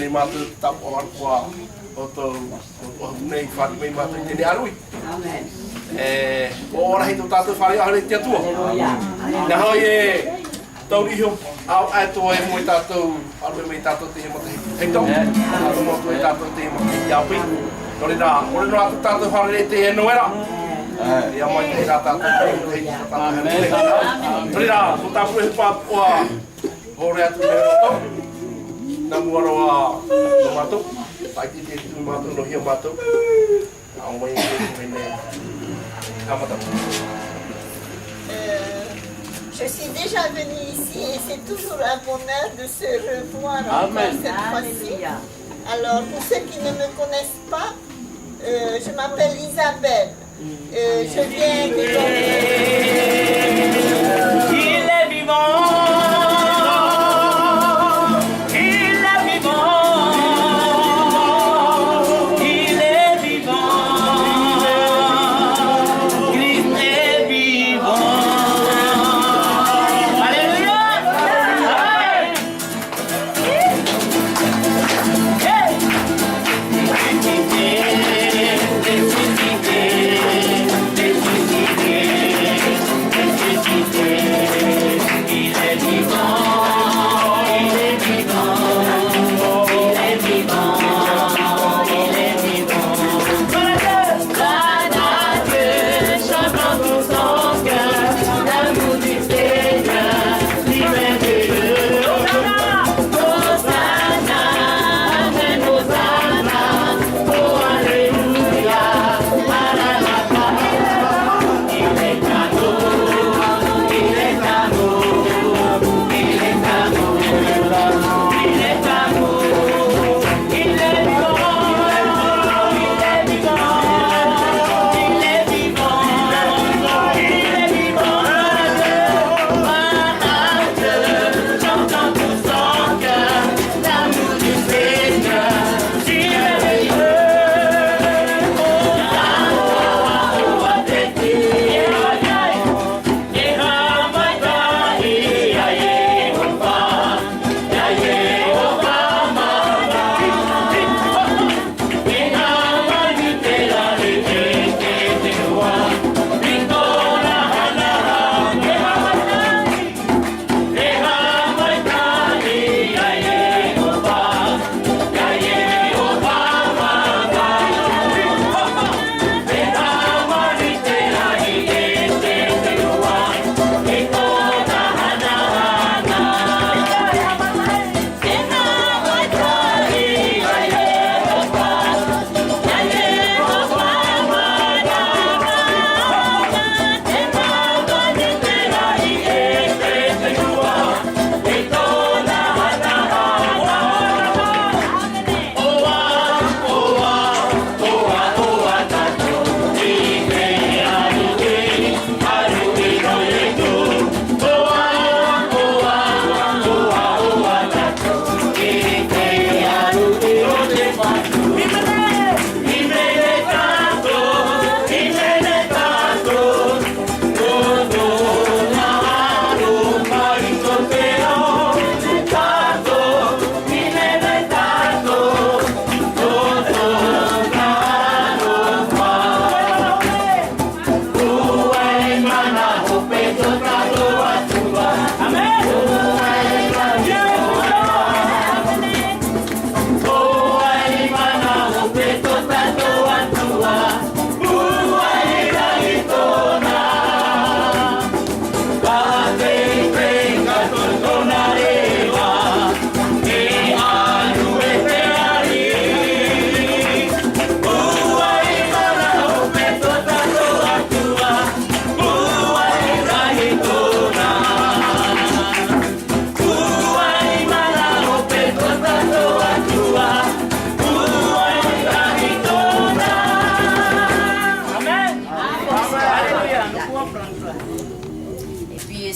te mātou tapu o arpua o tō nei whāti mei mātou i tēne arui. Amen. O rahi tō tātou whare ahare te atua. Nā hoi tauri hio au ato e mo i tātou arui mei tātou te hemata hei tau. Tātou motu e tātou te hemata hei api. Nore nā, ore nā tātou whare te e noera. Ia mai te rā tātou hei tātou hei. Nore nā, mo tāpua he pāpua hore atu me roto. Nā muaroa no mātou. Taiti te tui mātou no hia mātou. Au mai e mene kamata. Je suis déjà venue ici et c'est toujours un bonheur de se revoir encore cette fois-ci. Alors, pour ceux qui ne me connaissent pas, je m'appelle Isabelle. Je viens de Il est vivant!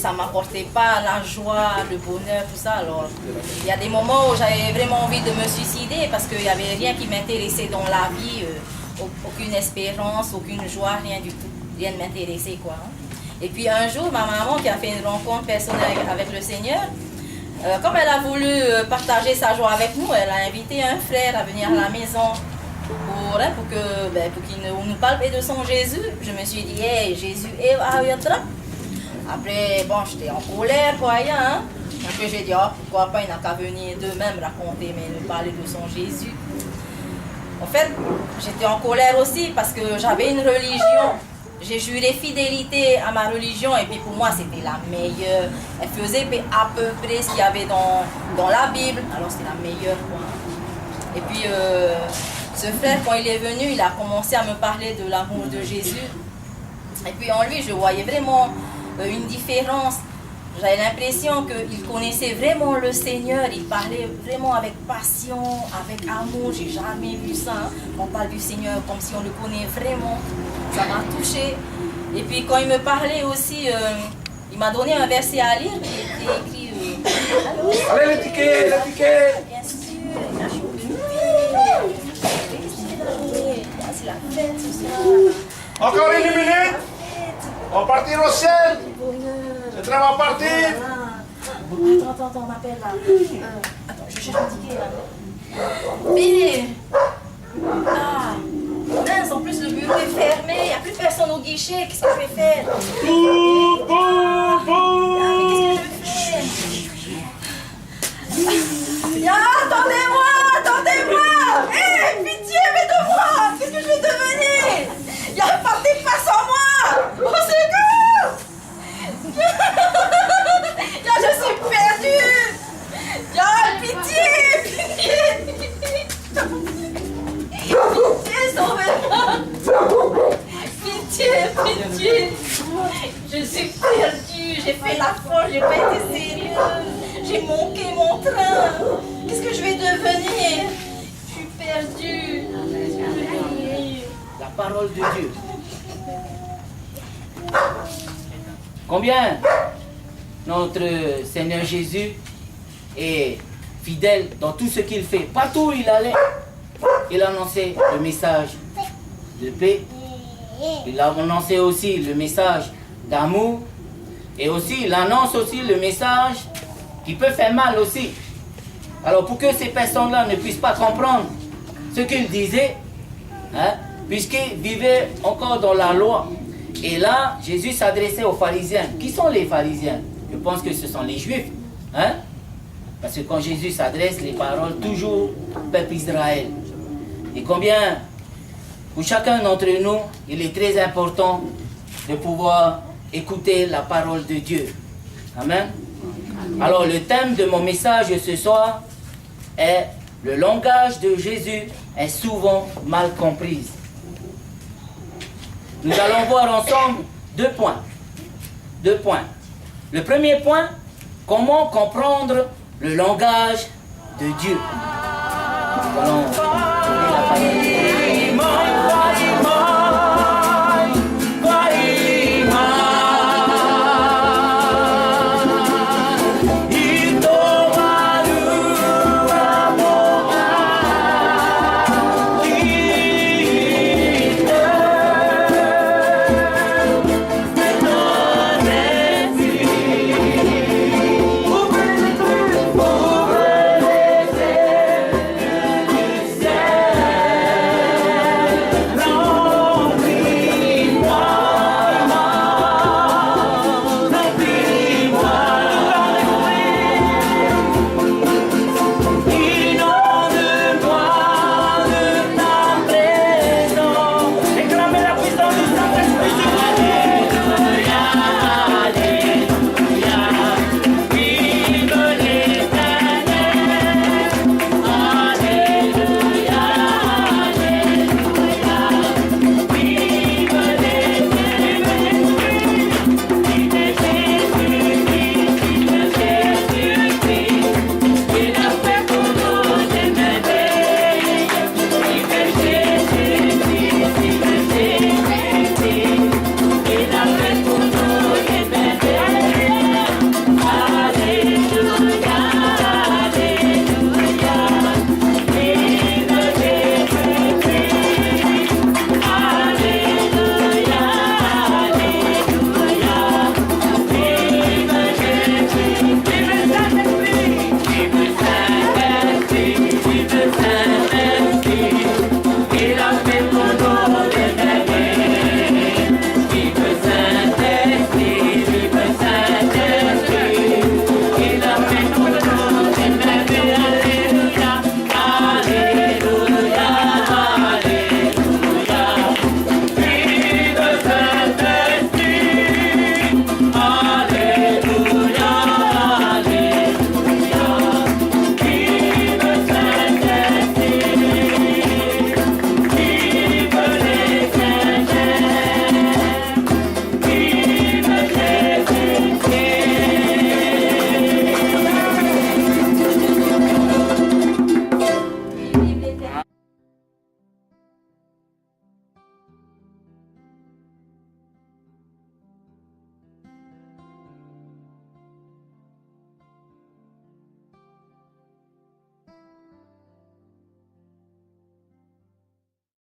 ça m'apportait pas la joie, le bonheur, tout ça. Alors, il y a des moments où j'avais vraiment envie de me suicider parce qu'il n'y avait rien qui m'intéressait dans la vie, aucune espérance, aucune joie, rien du tout, rien ne m'intéressait, quoi. Et puis un jour, ma maman qui a fait une rencontre personnelle avec le Seigneur, Comme elle a voulu partager sa joie avec nous, elle a invité un frère à venir à la maison pour qu'il nous parle de son Jésus. Je me suis dit, hey, Jésus est à Yatra. Après, bon, j'étais en colère, quoi, hein. Après, j'ai dit, oh, pourquoi pas, il n'a qu'à venir d'eux-mêmes raconter, mais nous parler de son Jésus. En fait, j'étais en colère aussi parce que j'avais une religion. J'ai juré fidélité à ma religion et puis pour moi c'était la meilleure. Elle faisait à peu près ce qu'il y avait dans la Bible, alors c'était la meilleure quoi. Et puis ce frère quand il est venu, il a commencé à me parler de l'amour de Jésus. Et puis en lui je voyais vraiment une différence. J'avais l'impression qu'il connaissait vraiment le Seigneur, il parlait vraiment avec passion, avec amour. J'ai jamais vu ça. Hein. On parle du Seigneur comme si on le connaît vraiment. Ça m'a touché. Et puis quand il me parlait aussi, il m'a donné un verset à lire qui était écrit. Allez, les tickets, les tickets. Bien sûr, c'est la fête ce soir. Encore une minute. On va partir au ciel. Le train va partir. Attends, on m'appelle là. Attends, je cherche un ticket là. Billy. Ah, mince, en plus le bureau est fermé, il n'y a plus personne au guichet, qu'est-ce que je vais faire? Bouh, bouh, bouh. Ah, mais qu'est-ce que je vais faire? Attendez-moi! Hé, pitié, mais de moi! Qu'est-ce que je vais devenir? Il y a un parti de face en moi! Au secours! Là, je suis perdue! Pitié! Pitié, sauvez-moi! Pitié! Je suis perdue, j'ai fait la folle, j'ai pas été sérieuse, j'ai manqué mon train. Qu'est-ce que je vais devenir? Je suis perdue. La parole de Dieu. Combien notre Seigneur Jésus est fidèle dans tout ce qu'il fait. Partout où il allait, il annonçait le message de paix. Il a annoncé aussi le message d'amour. Et aussi, il annonce aussi le message qui peut faire mal aussi. Alors pour que ces personnes-là ne puissent pas comprendre ce qu'il disait, hein, puisqu'ils vivaient encore dans la loi. Et là, Jésus s'adressait aux pharisiens. Qui sont les pharisiens? Je pense que ce sont les juifs. Hein? Parce que quand Jésus s'adresse, les paroles toujours au peuple Israël. Et combien, pour chacun d'entre nous, il est très important de pouvoir écouter la parole de Dieu. Amen. Alors le thème de mon message ce soir est « Le langage de Jésus est souvent mal compris ». Nous allons voir ensemble deux points. Le premier point, comment comprendre le langage de Dieu. Nous allons donner la parole.